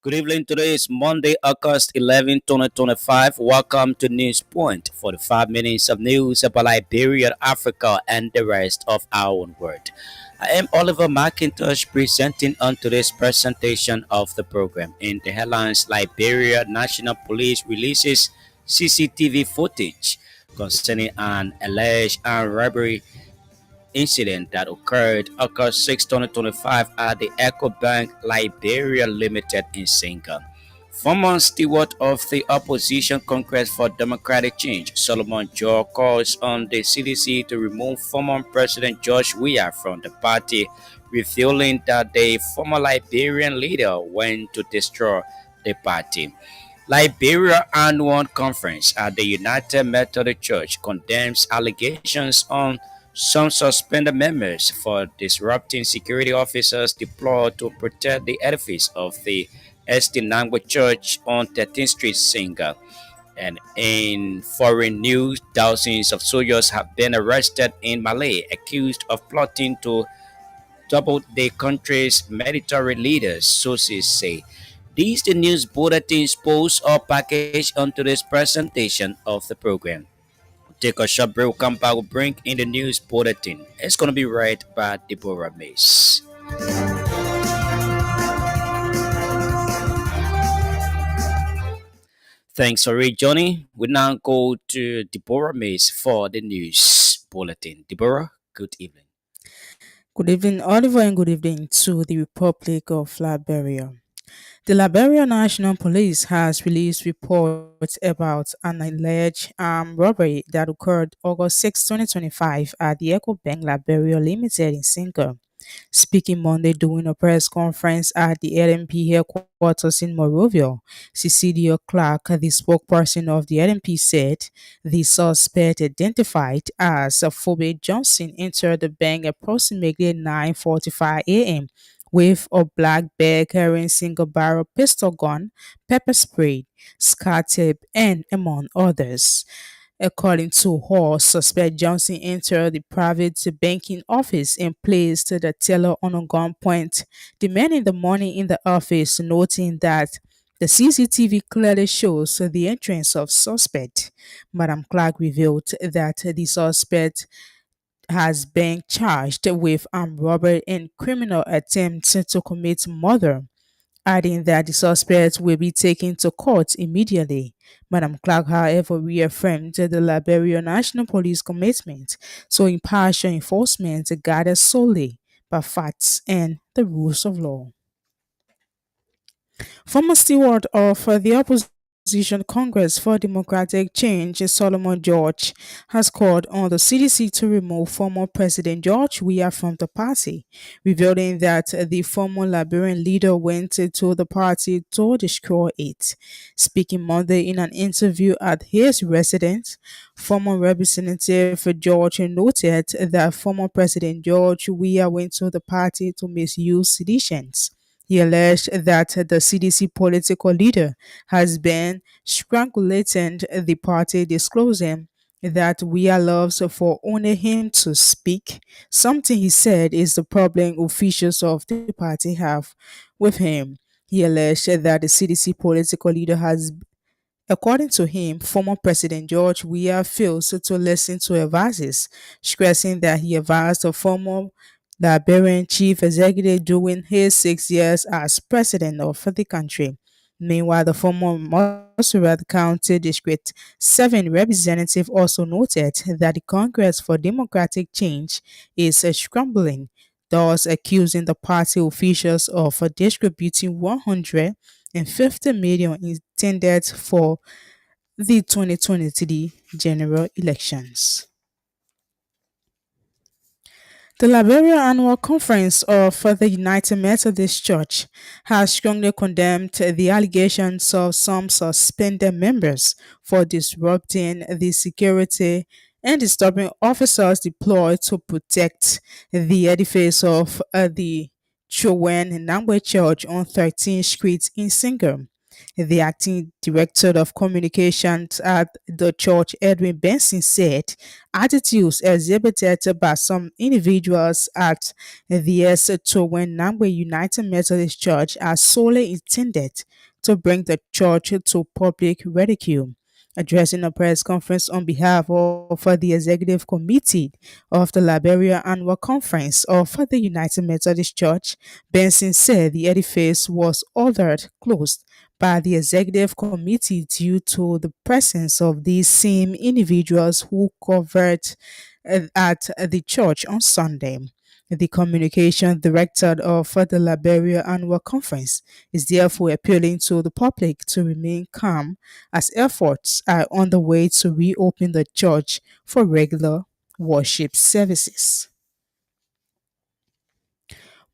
Good evening. Today is Monday, August 11, 2025. Welcome to News Point for the 5 minutes of news about Liberia, Africa, and the rest of our world. I am Oliver McIntosh presenting on today's presentation of the program. In the headlines, Liberia National Police releases CCTV footage concerning an alleged armed robbery incident that occurred August 6, 2025 at the Echo Bank Liberia Limited in Singa. Former steward of the Opposition Congress for Democratic Change, Solomon Joe, calls on the CDC to remove former President George Weah from the party, revealing that the former Liberian leader went to destroy the party. Liberia Annual Conference at the United Methodist Church condemns allegations on some suspended members for disrupting security officers deployed to protect the edifice of the St. Nangwa Church on 13th Street, Singa. And in foreign news, thousands of soldiers have been arrested in Malay, accused of plotting to topple the country's military leaders, sources say. These the news bulletins post or package onto this presentation of the program. Take a short break, we'll come back, we'll bring in the news bulletin. It's going to be read by Deborah Mace. Thanks for joining. We now go to Deborah Mace for the news bulletin. Deborah, good evening. Good evening, Oliver, and good evening to the Republic of Liberia. The Liberia National Police has released reports about an alleged armed robbery that occurred August 6, 2025 at the Echo Bank Liberia Limited in Sinker. Speaking Monday during a press conference at the LMP headquarters in Monrovia, Cecilia Clark, the spokesperson of the LMP, said the suspect, identified as Phoebe Johnson, entered the bank approximately 9:45 a.m. with a black bag carrying single barrel pistol gun, pepper spray, scar tape, and among others. According to Hall, suspect Johnson entered the private banking office and placed the teller on a gunpoint, demanding the money in the office, noting that the CCTV clearly shows the entrance of suspect. Madam Clark revealed that the suspect has been charged with armed robbery and criminal attempt to commit murder, adding that the suspect will be taken to court immediately. Madam Clark, however, reaffirmed the Liberia National Police commitment to impartial enforcement guided solely by facts and the rules of law. Former steward of the Opposition Congress for Democratic Change, Solomon George, has called on the CDC to remove former President George Weah from the party, revealing that the former Liberian leader went to the party to destroy it. Speaking Monday in an interview at his residence, former Representative George noted that former President George Weah went to the party to misuse seditions. He alleged that the CDC political leader has been strangulating the party, disclosing that Weah loves for only him to speak, something he said is the problem officials of the party have with him. He alleged that the CDC political leader has, according to him, former President George Weah fails to listen to advices, stressing that he advised the former Liberian chief executive during his 6 years as president of the country. Meanwhile, the former Montserrat County District 7 representative also noted that the Congress for Democratic Change is scrambling, thus accusing the party officials of distributing 150 million intended for the 2023 general elections. The Liberia Annual Conference of the United Methodist Church has strongly condemned the allegations of some suspended members for disrupting the security and disturbing officers deployed to protect the edifice of the Chowen Nangwe Church on 13th Street in Singham. The acting director of communications at the church, Edwin Benson, said attitudes exhibited by some individuals at the when Nangwe United Methodist Church are solely intended to bring the church to public ridicule. Addressing a press conference on behalf of the executive committee of the Liberia Annual Conference of the United Methodist Church, Benson said the edifice was ordered closed by the executive committee due to the presence of these same individuals who covered at the church on Sunday. The communication director of the Liberia Annual Conference is therefore appealing to the public to remain calm as efforts are on the way to reopen the church for regular worship services.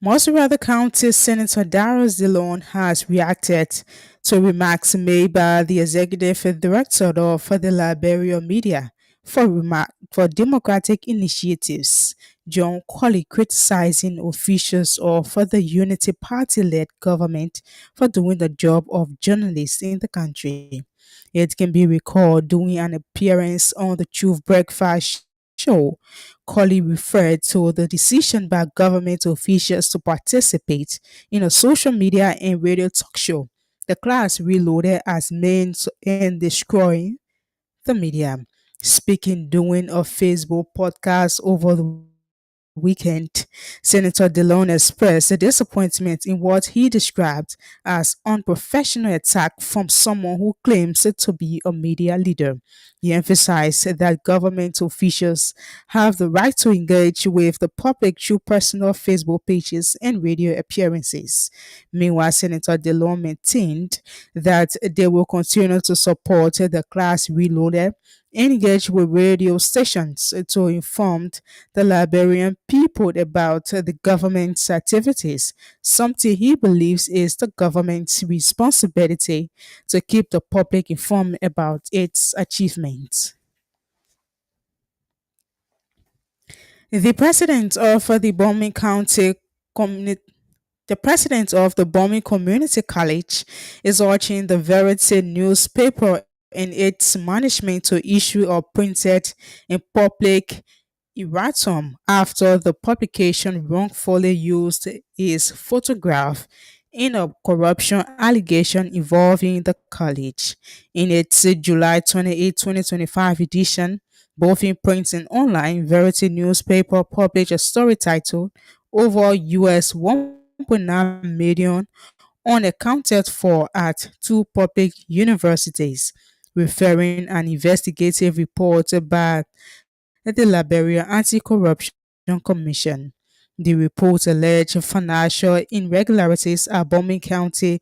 Moscow County Senator Darius Dillon has reacted to remarks made by the executive director of the Liberia Media for democratic initiatives. John Colley criticizing officials of the Unity Party led government for doing the job of journalists in the country. It can be recalled during an appearance on the Truth Breakfast show. Colley referred to the decision by government officials to participate in a social media and radio talk show. The class reloaded as means in destroying the media. Speaking during a Facebook podcast over the weekend, Senator Delon expressed a disappointment in what he described as unprofessional attack from someone who claims to be a media leader. He emphasized that government officials have the right to engage with the public through personal Facebook pages and radio appearances. Meanwhile, Senator Delon maintained that they will continue to support the class reloaded and engage with radio stations to inform the Liberian people about the government's activities, something he believes is the government's responsibility to keep the public informed about its achievements. The president of the Bombing County Community the president of the Bombing Community College is urging the Verity newspaper and its management to issue a printed in public erratum after the publication wrongfully used his photograph in a corruption allegation involving the college. In its July 28, 2025 edition, both in print and online, Verity newspaper published a story titled Over US 1.9 million unaccounted for at two public universities, referring an investigative report by the Liberia Anti-Corruption Commission. The report alleged financial irregularities at Bombing Community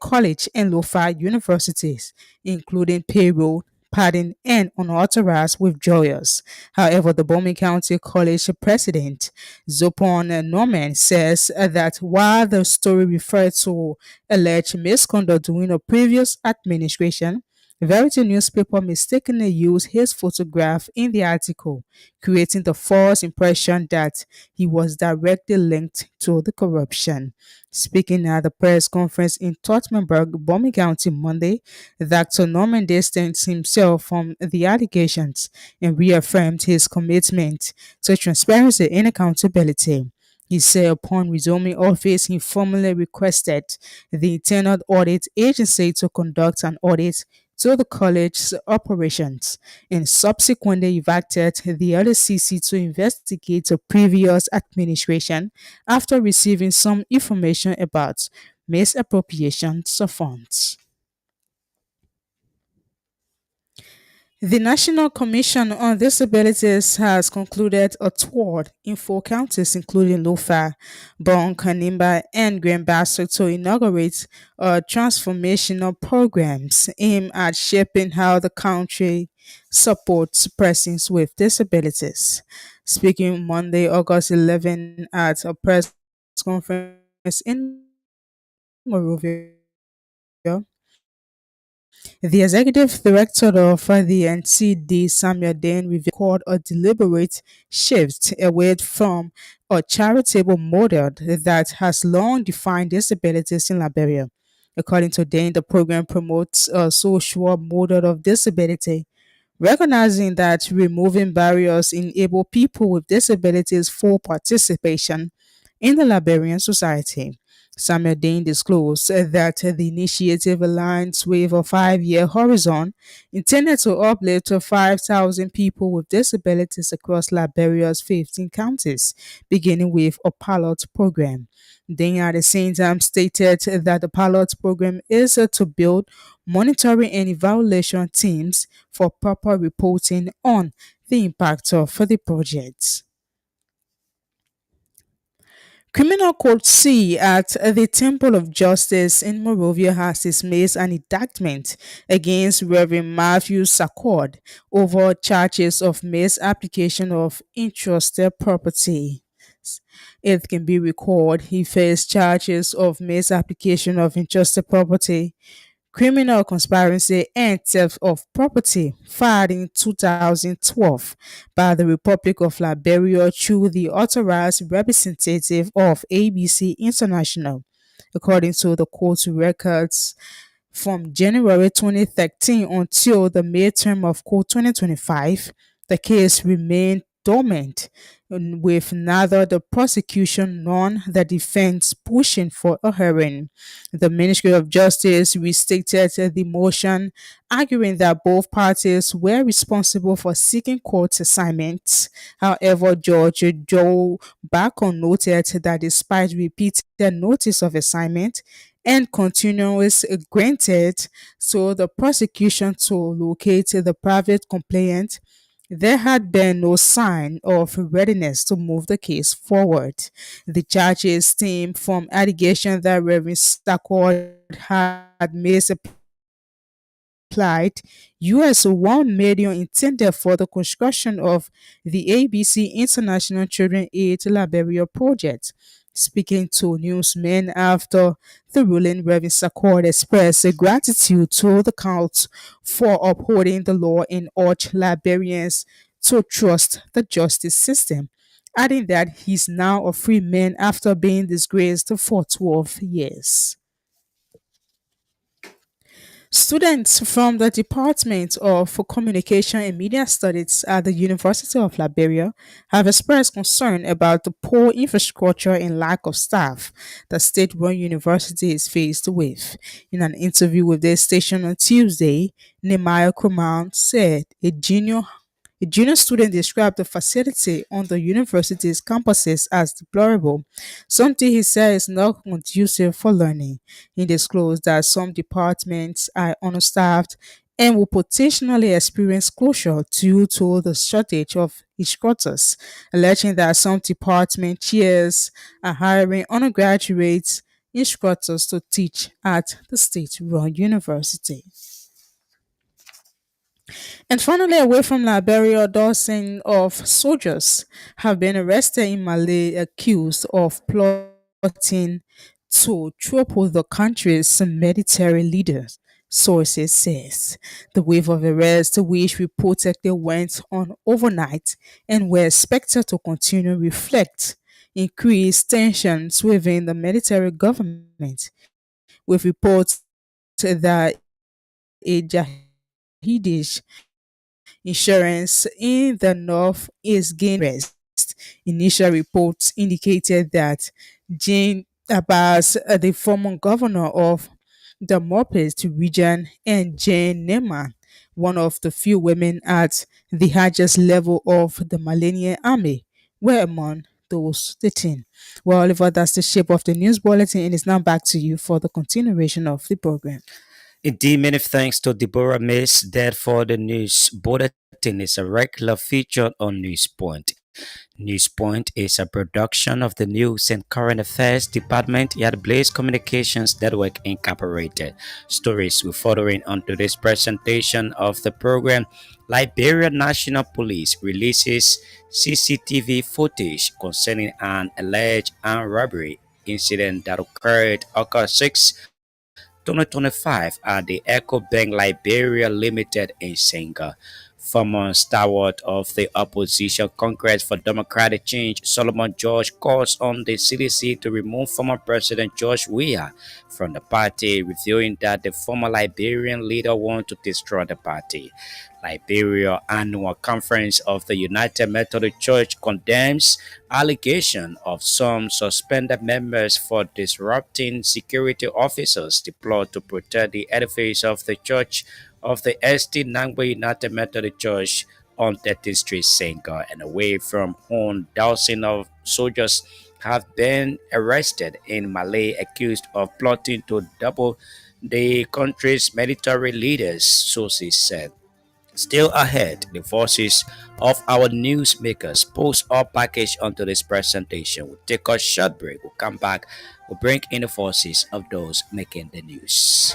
College and Lofa universities, including payroll, padding, and unauthorized withdrawals. However, the Bombing County College president, Zopon Norman, says that while the story referred to alleged misconduct during a previous administration, Verity newspaper mistakenly used his photograph in the article, creating the false impression that he was directly linked to the corruption. Speaking at the press conference in Tottenburg, Bombing County Monday, Dr. Norman distanced himself from the allegations and reaffirmed his commitment to transparency and accountability. He said upon resuming office, he formally requested the Internal Audit Agency to conduct an audit to the college's operations and subsequently invited the LCC to investigate the previous administration after receiving some information about misappropriations of funds. The National Commission on Disabilities has concluded a tour in four counties, including Lofa, Bon, Kanimba, and Grand Bassa, to inaugurate transformational programs aimed at shaping how the country supports persons with disabilities. Speaking Monday, August 11, at a press conference in Monrovia, the executive director of the NCD, Samuel Dane, revealed a deliberate shift away from a charitable model that has long defined disabilities in Liberia. According to Dane, the program promotes a social model of disability, recognizing that removing barriers enable people with disabilities full participation in the Liberian society. Samuel Dane disclosed that the initiative aligns with a 5-year horizon intended to uplift to 5,000 people with disabilities across Liberia's 15 counties, beginning with a pilot program. Dane at the same time stated that the pilot program is to build monitoring and evaluation teams for proper reporting on the impact of the project. Criminal Court C at the Temple of Justice in Monrovia has dismissed an indictment against Reverend Matthew Saccard over charges of misapplication of entrusted property. It can be recalled he faced charges of misapplication of entrusted property, criminal conspiracy, and theft of property filed in 2012 by the Republic of Liberia through the authorized representative of ABC International. According to the court records, from January 2013 until the midterm of court 2025, the case remained dormant, with neither the prosecution nor the defense pushing for a hearing. The Ministry of Justice restated the motion, arguing that both parties were responsible for seeking court assignments. However, Judge Joe Bacon noted that despite repeated notice of assignment and continuous granted to the prosecution to locate the private complainant, there had been no sign of readiness to move the case forward. The charges stem from allegations that Reverend Stackord had misapplied US 1 million intended for the construction of the ABC International Children Aid Liberia project. Speaking to newsmen after the ruling, Reverend Saccard expressed gratitude to the court for upholding the law and urged Liberians to trust the justice system, adding that he's now a free man after being disgraced for 12 years. Students from the Department of Communication and Media Studies at the University of Liberia have expressed concern about the poor infrastructure and lack of staff the state run university is faced with. In an interview with their station on Tuesday, Nehemiah Kuman said a junior student described the facility on the university's campuses as deplorable, something he said is not conducive for learning. He disclosed that some departments are understaffed and will potentially experience closure due to the shortage of instructors, alleging that some department chairs are hiring undergraduate instructors to teach at the state-run university. And finally, away from Liberia, dozens of soldiers have been arrested in Mali accused of plotting to topple the country's military leaders. Sources says the wave of arrests, which reportedly went on overnight and were expected to continue, reflect increased tensions within the military government, with reports that a Jahidi insurance in the north is gaining rest. Initial reports indicated that Jane Abbas, the former governor of the Moped region, and Jane Nema, one of the few women at the highest level of the Malian army, were among those detained. Well, Oliver, that's the shape of the news bulletin, and it's now back to you for the continuation of the program. Indeed, many thanks to Deborah Miss. That for the news bulletin is a regular feature on Newspoint. Newspoint is a production of the News and Current Affairs Department at Blaze Communications Network Incorporated. Stories we're following on today's presentation of the program. Liberia National Police releases CCTV footage concerning an alleged armed robbery incident that occurred August 6, 2025 at the Echo Bank Liberia Limited in Senga. Former stalwart of the opposition Congress for Democratic Change, Solomon George, calls on the CDC to remove former President George Weah from the party, revealing that the former Liberian leader wants to destroy the party. Liberia Annual Conference of the United Methodist Church condemns allegation of some suspended members for disrupting security officers deployed to protect the edifice of the Church of the St. Nangwe United Methodist Church on 30th Street, Senga, and away from whom dozens of soldiers have been arrested in Malay accused of plotting to double the country's military leaders, sources said. Still ahead, the voices of our newsmakers post our package onto this presentation. We'll take a short break. We'll come back. We'll bring in the voices of those making the news.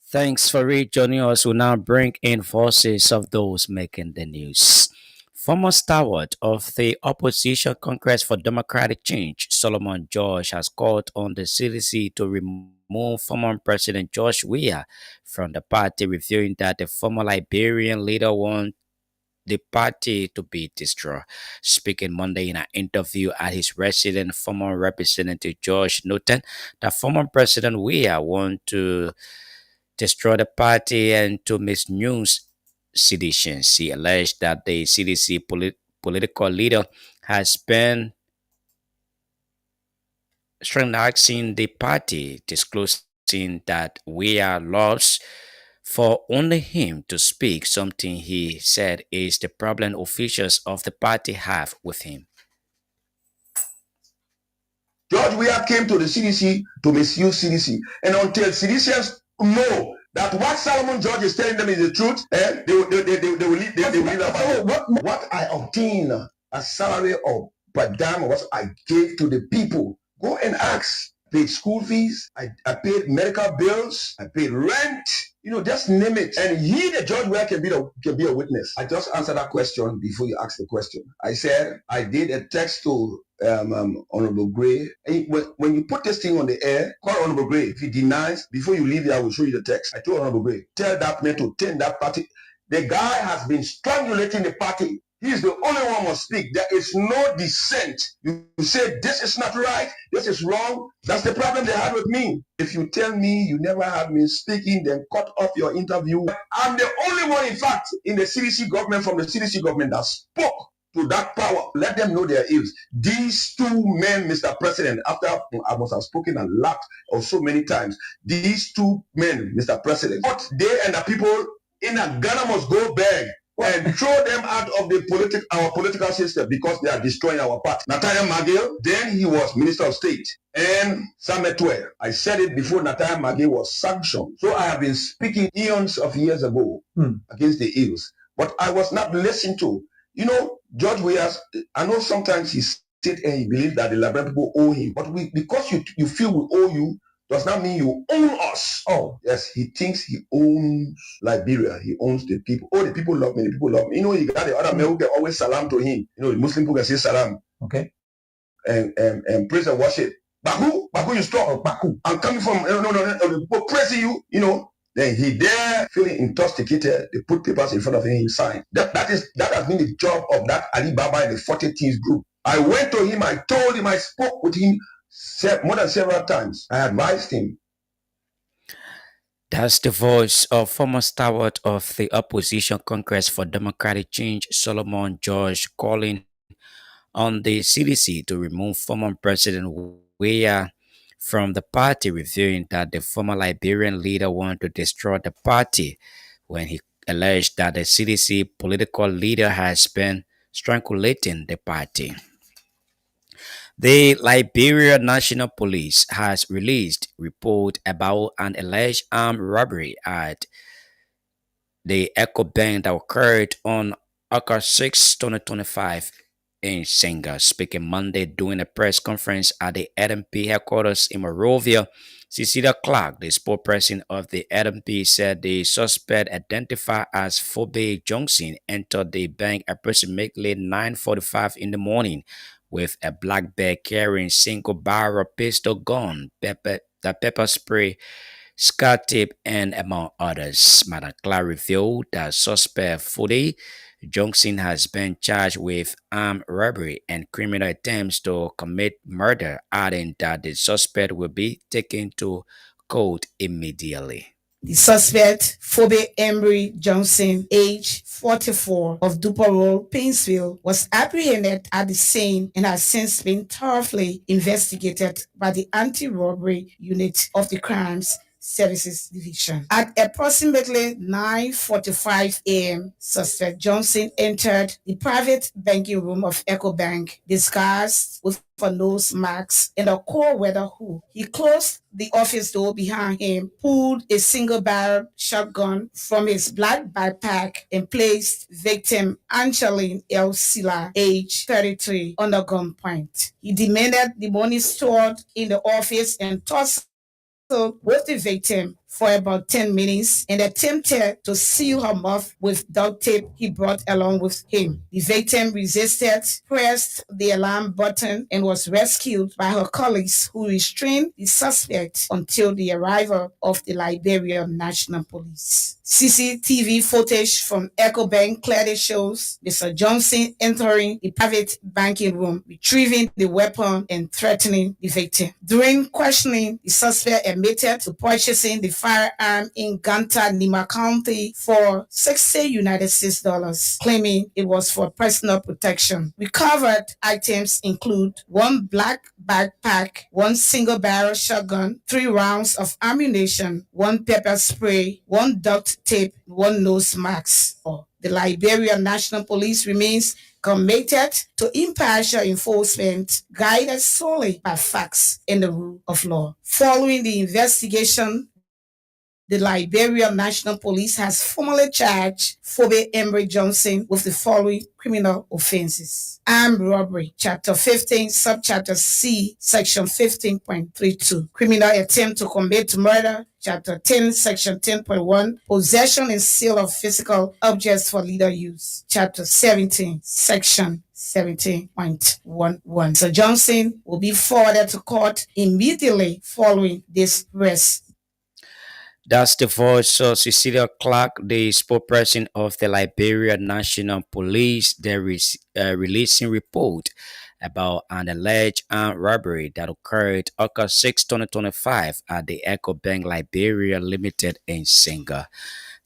Thanks for rejoining us. We now bring in voices of those making the news. Former stalwart of the opposition Congress for Democratic Change, Solomon George, has called on the CDC to remove former President George Weah from the party, revealing that the former Liberian leader wants the party to be destroyed. Speaking Monday in an interview at his residence, former Representative George noted that former President Weah wants to destroy the party and to misuse seditions. He alleged that the CDC political leader has been scrutinizing the party, disclosing that we are lost for only him to speak, something he said is the problem officials of the party have with him. George Weah came to the CDC to misuse CDC. And until CDCians know that what Solomon George is telling them is the truth, they will leave that. What I obtained a salary of per dime what I gave to the people. Go and ask. Paid school fees, I paid medical bills, I paid rent, just name it. And he, the George Weah, can be a witness. I just answered that question before you asked the question. I said I did a text to Honorable Gray. When you put this thing on the air, call Honorable Gray. If he denies, before you leave here, I will show you the text. I told Honorable Gray, tell that man to turn that party. The guy has been strangulating the party. He's the only one who must speak. There is no dissent. You say this is not right, this is wrong. That's the problem they had with me. If you tell me you never had me speaking, then cut off your interview. I'm the only one, in fact, in the CDC government, from the CDC government, that spoke to that power. Let them know their ills. These two men, Mr. President, after I must have spoken a lot or so many times, these two men, Mr. President, but they and the people in Ghana must go beg and throw them out of our political system, because they are destroying our party. Nathaniel McGill, then he was Minister of State, and Samuel Tuer. I said it before Nathaniel McGill was sanctioned. So I have been speaking eons of years ago against the ills, but I was not listened to. George Weah, I know sometimes he sit and he believes that the Liberian people owe him, but because you feel we owe you, does not mean you own us. Oh, yes, he thinks he owns Liberia. He owns the people. Oh, the people love me. The people love me. He got the other men who can always salam to him. The Muslim people can say salam. Okay. And praise and worship. Baku, you stop. Baku. I'm coming from, people praising you, Then he there feeling intoxicated. They put papers in front of him, he signed. That has been the job of that Alibaba and the 40 Thieves group. I went to him, I told him, I spoke with him more than several times. I advised him. That's the voice of former stalwart of the opposition Congress for Democratic Change, Solomon George, calling on the CDC to remove former President Weah from the party, revealing that the former Liberian leader wanted to destroy the party when he alleged that the CDC political leader has been strangulating the party. The Liberia National Police has released report about an alleged armed robbery at the Echo Bank that occurred on August 6, 2025 in Senga. Speaking Monday during a press conference at the LMP headquarters in Monrovia, Cecilia Clark, the spokesperson of the LMP, said the suspect identified as Phoebe Johnson entered the bank approximately 9:45 in the morning with a black bag carrying single barrel pistol gun, pepper spray, Scott Tip, and among others. Madam Clark revealed that suspect Fudi Johnson has been charged with armed robbery and criminal attempts to commit murder, adding that the suspect will be taken to court immediately. The suspect, Phoebe Emery Johnson, age 44, of Duper Road, Painesville, was apprehended at the scene and has since been thoroughly investigated by the anti-robbery unit of the Crimes Services Division. At approximately 9:45 a.m., suspect Johnson entered the private banking room of EcoBank, disguised with a nose mask and a cold weather hood. He closed the office door behind him, pulled a single-barrel shotgun from his black backpack, and placed victim Angeline L. Silla, age 33, under gunpoint. He demanded the money stored in the office and tossed with the victim for about 10 minutes and attempted to seal her mouth with duct tape he brought along with him. The victim resisted, pressed the alarm button, and was rescued by her colleagues, who restrained the suspect until the arrival of the Liberian National Police. CCTV footage from EcoBank clearly shows Mr. Johnson entering the private banking room, retrieving the weapon and threatening the victim. During questioning, the suspect admitted to purchasing the firearm in Ganta, Nima County for $60 United States dollars, claiming it was for personal protection. Recovered items include one black backpack, one single barrel shotgun, 3 rounds of ammunition, one pepper spray, one duct tape, one nose mask. The Liberian National Police remains committed to impartial enforcement guided solely by facts and the rule of law. Following the investigation, the Liberian National Police has formally charged Phoebe Emery Johnson with the following criminal offenses: armed robbery, Chapter 15, Subchapter C, Section 15.32; criminal attempt to commit murder, Chapter 10, Section 10.1, possession and sale of physical objects for legal use, Chapter 17, Section 17.11. So Johnson will be forwarded to court immediately following this arrest. That's the voice of Cecilia Clark, the spokesperson of the Liberia National Police. There is a releasing report about an alleged armed robbery that occurred August 6, 2025 at the Echo Bank Liberia Limited in Senga.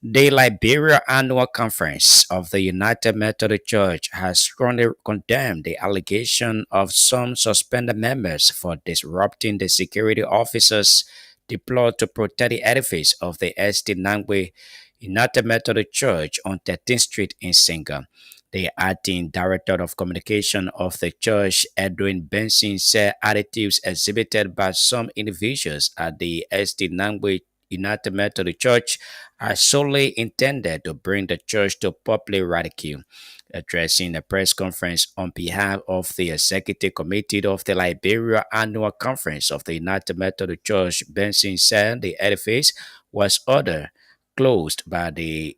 The Liberia Annual Conference of the United Methodist Church has strongly condemned the allegation of some suspended members for disrupting the security officers deployed to protect the edifice of the St. Nangwe United Methodist Church on 13th Street in Senga. The acting director of communication of the church, Edwin Benson, said attitudes exhibited by some individuals at the St. Nangwe United Methodist Church are solely intended to bring the church to public ridicule. Addressing a press conference on behalf of the Executive Committee of the Liberia Annual Conference of the United Methodist Church, Benson said the edifice was ordered closed by the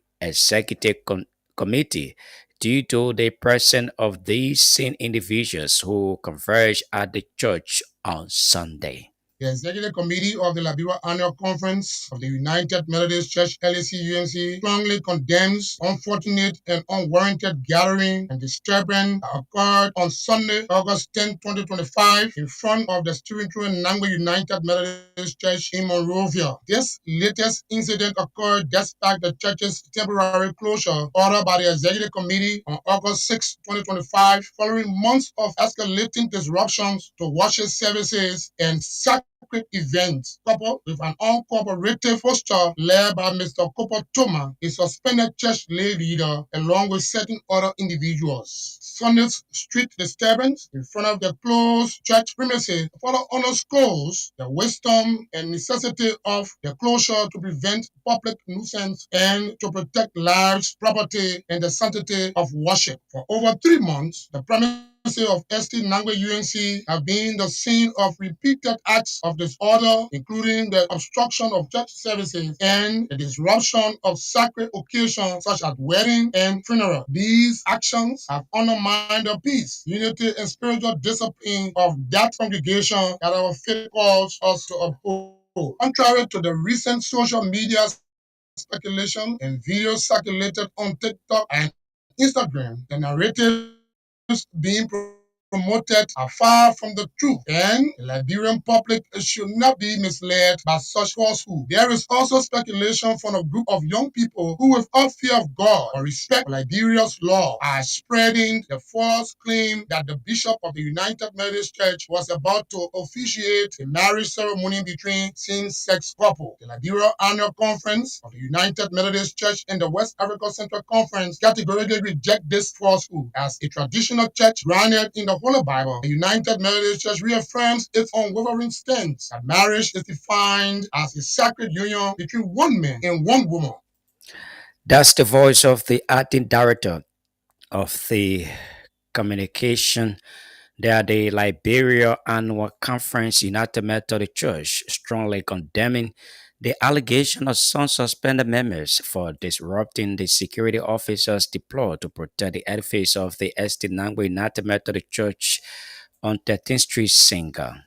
Committee due to the presence of these same individuals who converged at the church on Sunday. The Executive Committee of the Liberia Annual Conference of the United Methodist Church LAC-UNC strongly condemns unfortunate and unwarranted gathering and disturbance that occurred on Sunday, August 10, 2025, in front of the Stephenton Nangbe United Methodist Church in Monrovia. This latest incident occurred despite the church's temporary closure ordered by the Executive Committee on August 6, 2025, following months of escalating disruptions to worship services and sacred events, coupled with an uncooperative posture led by Mr. Kopo Toma, a suspended church lay leader, along with certain other individuals. Sunday's street disturbance in front of the closed church premises further underscores the wisdom and necessity of the closure to prevent public nuisance and to protect lives, property, and the sanctity of worship. For over 3 months, the premises of ST Nangbe UNC have been the scene of repeated acts of disorder, including the obstruction of church services and the disruption of sacred occasions such as wedding and funeral. These actions have undermined the peace, unity, and spiritual discipline of that congregation that our faith calls us to uphold. Contrary to the recent social media speculation and videos circulated on TikTok and Instagram, the narratives being promoted are far from the truth, and the Liberian public should not be misled by such falsehood. There is also speculation from a group of young people who, without fear of God or respect for Liberia's law, are spreading the false claim that the bishop of the United Methodist Church was about to officiate a marriage ceremony between same-sex couples. The Liberia Annual Conference of the United Methodist Church and the West Africa Central Conference categorically reject this falsehood. As a traditional church grounded in the Holy Bible, the United Methodist Church reaffirms its unwavering stance that marriage is defined as a sacred union between one man and one woman. That's the voice of the acting director of the communication there. The Liberia Annual Conference United Methodist Church strongly condemning the allegation of some suspended members for disrupting the security officers deployed to protect the edifice of the St. Nangwe United Methodist Church on 13th Street, Singa.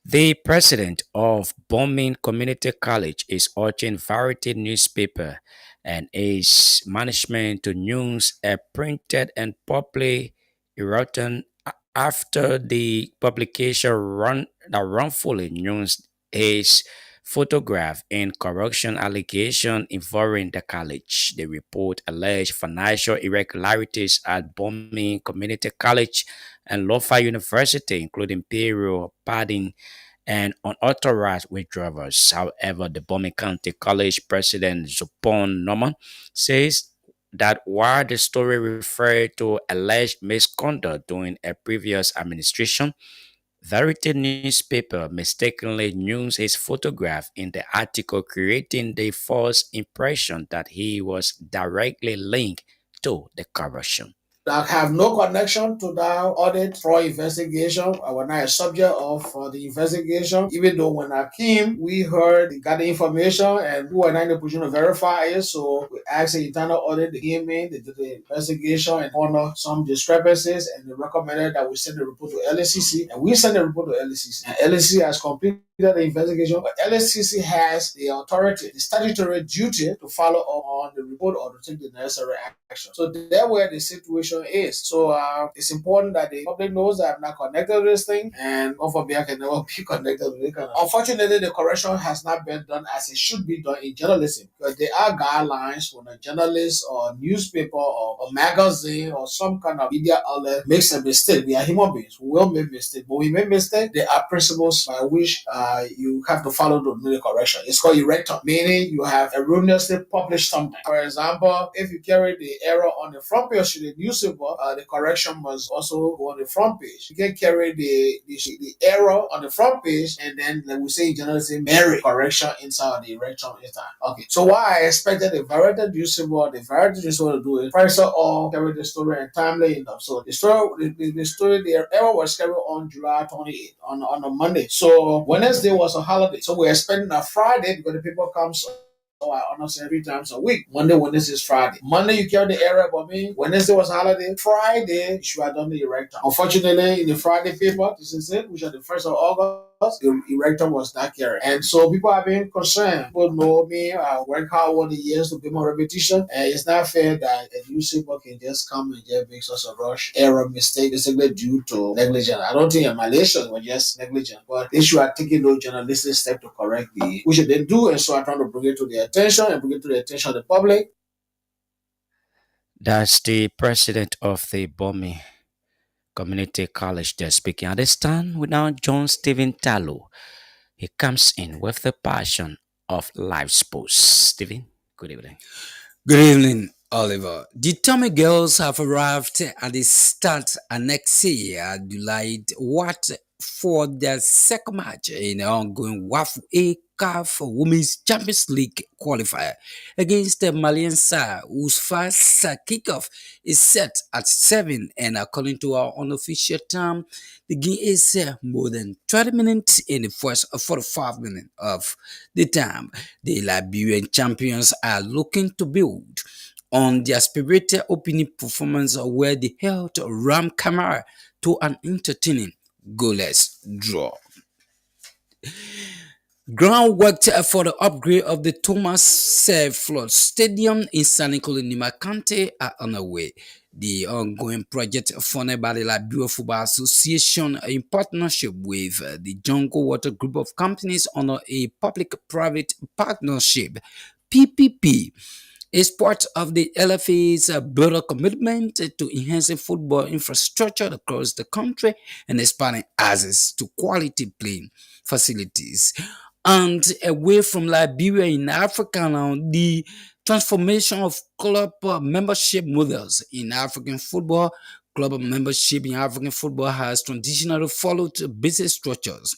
The president of Bombing Community College is urging Variety newspaper and its management to news a printed and publicly written after the publication wrongfully used his photograph in corruption allegation involving the college. The report alleged financial irregularities at Bombing Community College and Lofa University, including payroll, padding, and unauthorized withdrawals. However, the Bombing County College president Zupon Norman says that while the story referred to alleged misconduct during a previous administration, Verity newspaper mistakenly used his photograph in the article, creating the false impression that he was directly linked to the corruption. That have no connection to that audit for investigation. I was not a subject of the investigation, even though when I came, we heard, we got the information, and we were not in a position to verify it. So we asked the internal audit, they came in, they did the investigation and found some discrepancies, and they recommended that we send the report to LACC, and we sent the report to LACC. And LACC has completed the investigation, but LACC has the authority, the statutory duty to follow up on the report or to take the necessary action. So that's where the situation is. So it's important that the public knows that I'm not connected to this thing, and over me I can never be connected to it. Unfortunately, the correction has not been done as it should be done in journalism, because there are guidelines when a journalist or newspaper or a magazine or some kind of media outlet makes a mistake. We are human beings. We will make mistakes. But when we make mistakes, there are principles by which you have to follow to do the correction. It's called errata, meaning you have erroneously published something. For example, if you carry the error on the front page of the newspaper, the correction must also go on the front page. You can carry the error on the front page, and then, like we say in journalism, merit correction inside the errata inside. Okay. So what I expected the Variety newspaper to do is first of all carry the story and timely enough. So the error was carried on July 28th on a Monday. So Wednesday was a holiday. So we're expecting a Friday because the people come. So I understand 3 times a week. Monday, Wednesday, Friday. Monday, you carry the error about me. Wednesday was holiday. Friday, you should have done the errata. Unfortunately, in the Friday paper, this is it, which are the 1st of August, the erector was not carried. And so people are being concerned. People know me. I work hard over the years to build my reputation. And it's not fair that a newspaper can just come and just make such a rush error mistake basically due to negligence. I don't think a malicious was just negligent, but they should have taken those journalistic steps to correct which they didn't do. And so I'm trying to bring it to their attention and bring it to the attention of the public. That's the president of the Bomi Community College there speaking. At this time, we now join Stephen Tallow. He comes in with the passion of live sports. Stephen, good evening. Good evening, Oliver. The Tommy girls have arrived at the start of next year, July, for their second match in the ongoing WAF A CAF Women's Champions League qualifier against the Malian side, whose first kickoff is set at 7, and according to our unofficial time, the game is more than 20 minutes in the first 45 minutes of the time. The Liberian champions are looking to build on their spirited opening performance where they held Ram Kamara to an entertaining goalless draw. Groundwork for the upgrade of the Thomas Flood Stadium in San Nicolas Nimakante are underway. The ongoing project funded by the Liberia Football Association in partnership with the Jungle Water Group of Companies under a public-private partnership, PPP, is part of the LFA's broader commitment to enhancing football infrastructure across the country and expanding access to quality playing facilities. And away from Liberia in Africa now, the transformation of club membership models in African football. Club membership in African football has traditionally followed basic structures.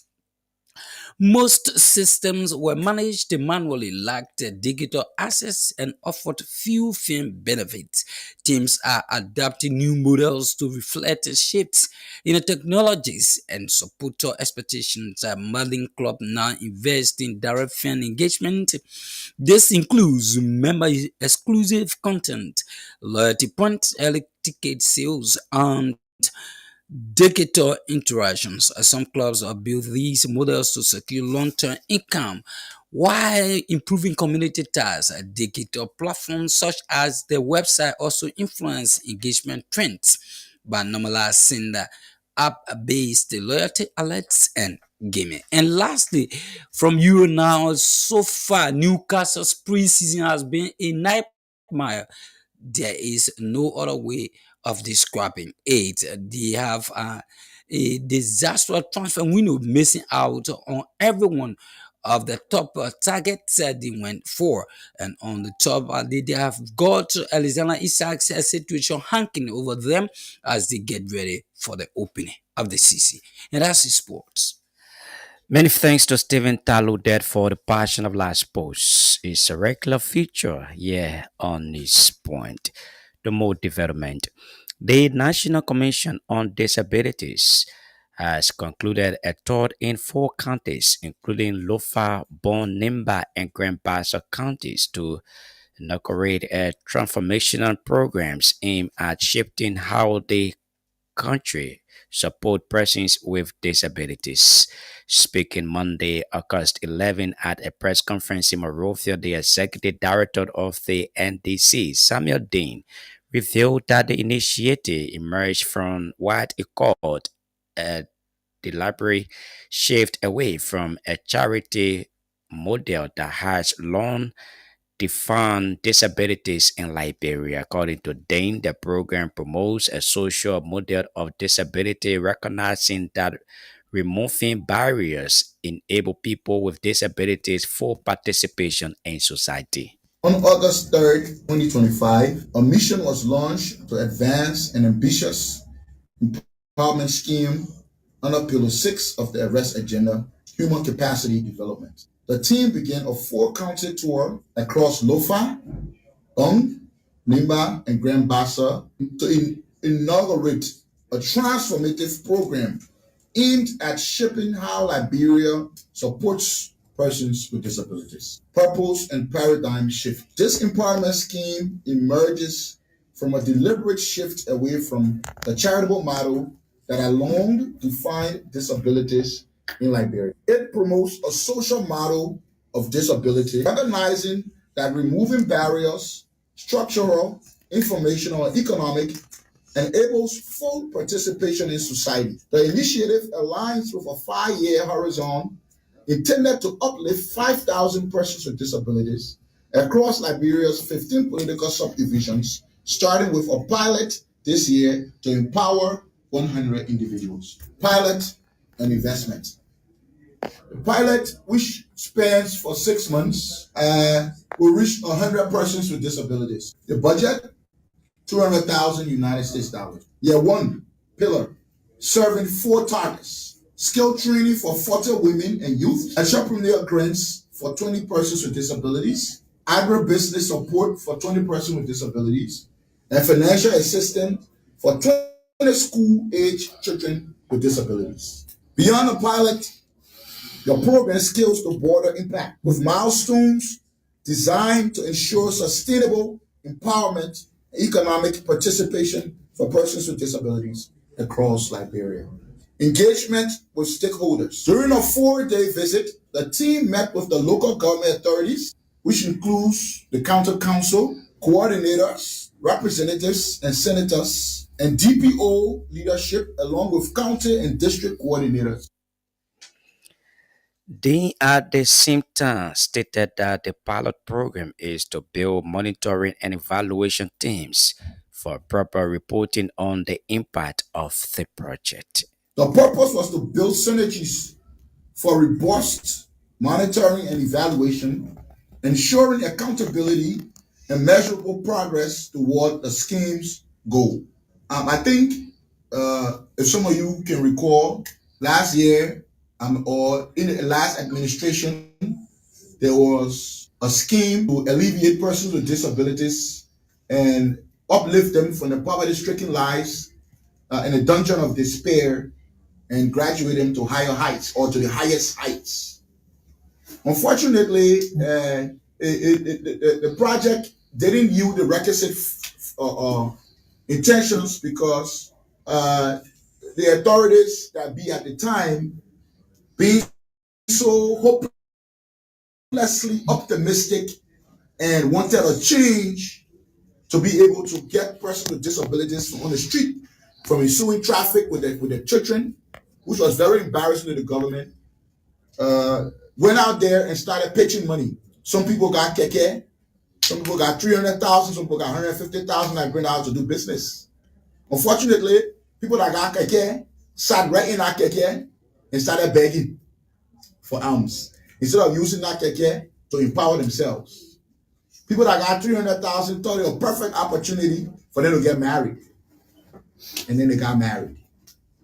Most systems were managed manually, lacked digital access, and offered few firm benefits. Teams are adapting new models to reflect shifts in the technologies and support expectations. Modern club now invest in direct fan engagement. This includes member-exclusive content, loyalty points, early ticket sales, and digital interactions. Some clubs have built these models to secure long-term income while improving community ties. Digital platforms such as the website also influence engagement trends by normalizing the app-based loyalty alerts and gaming. And lastly, from you now, so far, Newcastle's preseason has been a nightmare. There is no other way of describing it. They have a disastrous transfer window, missing out on every one of the top targets they went for. And on the top, they have got Alexander Isak's situation hanging over them as they get ready for the opening of the season. And that's sports. Many thanks to Stephen Tallow there for the passion of live sports. It's a regular feature here on this point. The more development. The National Commission on Disabilities has concluded a tour in 4 counties, including Lofa, Bon, Nimba, and Grand Bassa counties, to inaugurate a transformational programs aimed at shifting how the country support persons with disabilities. Speaking Monday, August 11, at a press conference in Monrovia, the executive director of the NDC, Samuel Dean, revealed that the initiative emerged from what he called a deliberate shift away from a charity model that has long defined disabilities in Liberia. According to Dane, the program promotes a social model of disability, recognizing that removing barriers enable people with disabilities full participation in society. On August 3rd, 2025, a mission was launched to advance an ambitious empowerment scheme under Pillar 6 of the Arrest Agenda, Human Capacity Development. The team began a 4-county tour across Lofa, Ong, Nimba, and Grand Bassa to inaugurate a transformative program aimed at shaping how Liberia supports persons with disabilities. Purpose and paradigm shift. This empowerment scheme emerges from a deliberate shift away from the charitable model that had long defined disabilities in Liberia. It promotes a social model of disability, recognizing that removing barriers, structural, informational, and economic, enables full participation in society. The initiative aligns with a 5-year horizon intended to uplift 5,000 persons with disabilities across Liberia's 15 political subdivisions, starting with a pilot this year to empower 100 individuals. Pilot and investment. The pilot, which spans for 6 months, will reach 100 persons with disabilities. The budget, 200,000 United States dollars. Year one, pillar, serving 4 targets. Skill training for 40 women and youth, entrepreneur grants for 20 persons with disabilities, agribusiness support for 20 persons with disabilities, and financial assistance for 20 school-age children with disabilities. Beyond the pilot, the program scales to broader impact with milestones designed to ensure sustainable empowerment and economic participation for persons with disabilities across Liberia. Engagement with stakeholders. During a 4-day visit, the team met with the local government authorities, which includes the county council, coordinators, representatives, and senators, and DPO leadership, along with county and district coordinators. They at the same time stated that the pilot program is to build monitoring and evaluation teams for proper reporting on the impact of the project. The purpose was to build synergies for robust monitoring and evaluation, ensuring accountability and measurable progress toward the scheme's goal. I think if some of you can recall, last year or in the last administration, there was a scheme to alleviate persons with disabilities and uplift them from the poverty-stricken lives in a dungeon of despair and graduate them to higher heights or to the highest heights. Unfortunately, the project didn't yield the requisite intentions because the authorities that be at the time being so hopelessly optimistic and wanted a change to be able to get persons with disabilities on the street from ensuing traffic with the children, which was very embarrassing to the government, went out there and started pitching money. Some people got keke, some people got 300,000, some people got 150,000 and bring out to do business. Unfortunately, people that got keke sat right in that keke and started begging for alms instead of using that keke to empower themselves. People that got 300,000 thought it was a perfect opportunity for them to get married. And then they got married.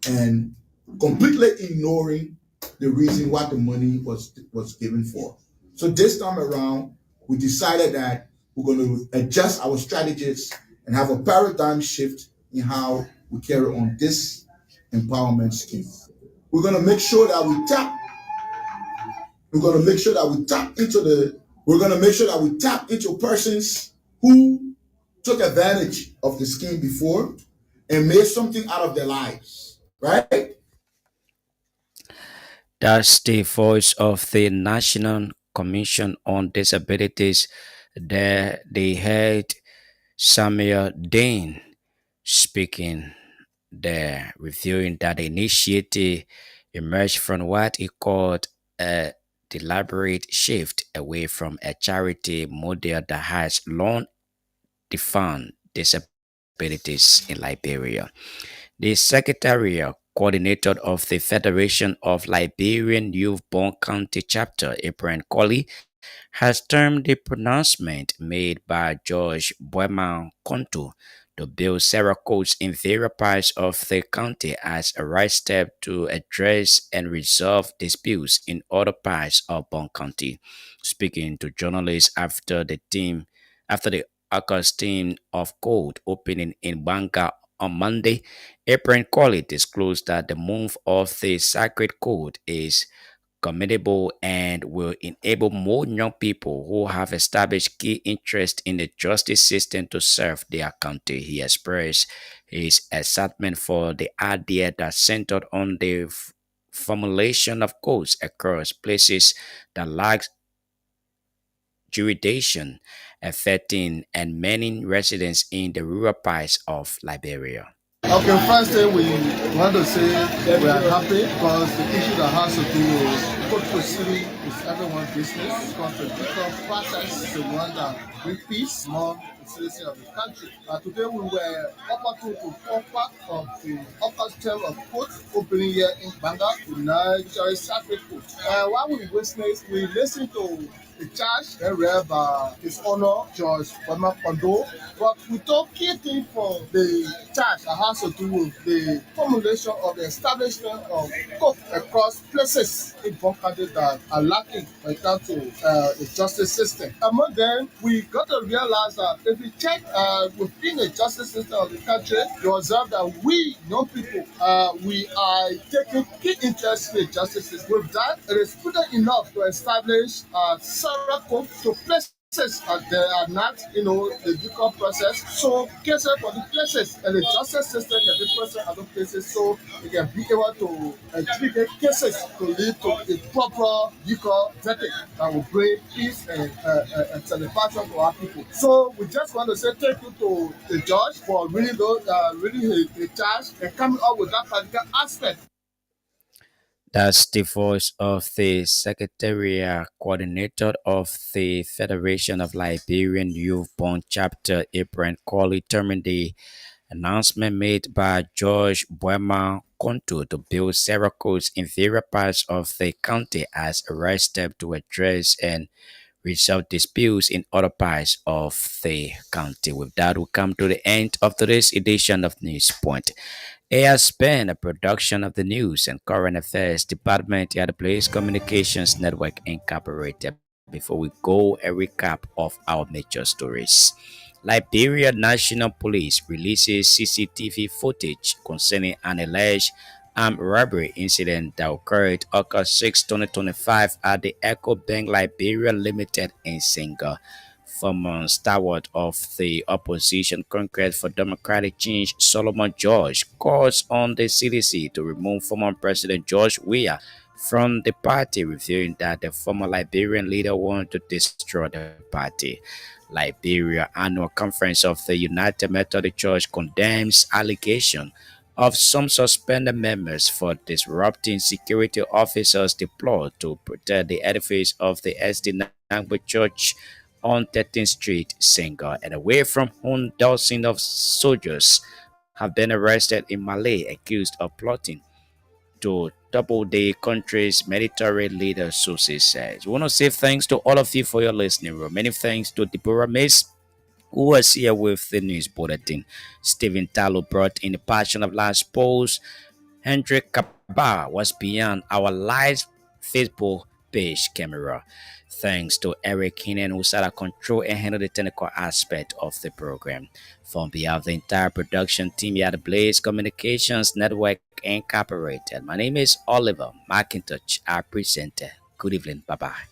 And completely ignoring the reason what the money was given for. So this time around, we decided that we're going to adjust our strategies and have a paradigm shift in how we carry on this empowerment scheme. We're going to make sure that we tap into persons who took advantage of the scheme before and made something out of their lives, right? That's the voice of the National Commission on Disabilities. There they heard Samuel Dane speaking there, reviewing that the initiative emerged from what he called a deliberate shift away from a charity model that has long defined disabilities in Liberia. The secretarial coordinator of the Federation of Liberian Youth Born County Chapter, Abraham Colley, has termed the pronouncement made by George Boeman Konto to build several courts in various parts of the county as a right step to address and resolve disputes in other parts of Bon County. Speaking to journalists after the August team of court opening in Banga on Monday, April Colley disclosed that the move of the Sacred Code is commendable and will enable more young people who have established key interest in the justice system to serve their country. He expressed his excitement for the idea that centered on the formulation of codes across places that lack jurisdiction, affecting and many residents in the rural parts of Liberia. Okay, first thing we want to say we are happy because the issue that has to do with code proceeding is everyone's business because the legal process is the one that brings peace among the citizens of the country. Today we were opportune to form part of the upper term of court opening here in Banga, the Nigeria Sacred Court. While we listen to the charge and read by His Honor George Bama Kondo. But we talk key thing for the charge that has to do with the formulation of the establishment of court across places in Bonkade that are lacking when it comes to the justice system. Among them, we got to realize that if we check within the justice system of the country, you observe that we young people, we are taking key interest in the justice system. With that, it is prudent enough to establish Sarah to places there are not, the legal process. So cases for the places and the justice system can be processed at those places so we can be able to treat cases to lead to a proper legal verdict that will bring peace and satisfaction to our people. So we just want to say thank you to the judge for reading the charge and coming up with that particular aspect. That's the voice of the Secretariat Coordinator of the Federation of Liberian Youth Bond Chapter, Ibrahim Colley, terming the announcement made by George Buema Konto to build Syracuse in various parts of the county as a right step to address and resolve disputes in other parts of the county. With that, we come to the end of today's edition of News Point. It has been a production of the News and Current Affairs Department at the Blaze Communications Network Incorporated. Before we go, a recap of our major stories. Liberia National Police releases CCTV footage concerning an alleged armed robbery incident that occurred August 6, 2025 at the Echo Bank Liberia Limited in Senga. Former stalwart of the opposition Congress for Democratic Change, Solomon George, calls on the CDC to remove former President George Weah from the party, revealing that the former Liberian leader wanted to destroy the party. Liberia Annual Conference of the United Methodist Church condemns allegation of some suspended members for disrupting security officers deployed to protect the edifice of the SD Nangbe Church on 13th Street, Senga, and away from whom dozens of soldiers have been arrested in Malay accused of plotting to double the country's military leader, sources says. We want to say thanks to all of you for your listening. Many thanks to Deborah Mace, who was here with the news bulletin. Stephen Talo brought in the passion of last post. Hendrik Kaba was beyond our live Facebook page camera. Thanks to Eric Keenan, who sat at control and handled the technical aspect of the program. On behalf of the entire production team here at the Blaze Communications Network Incorporated, my name is Oliver McIntosh, our presenter. Good evening. Bye-bye.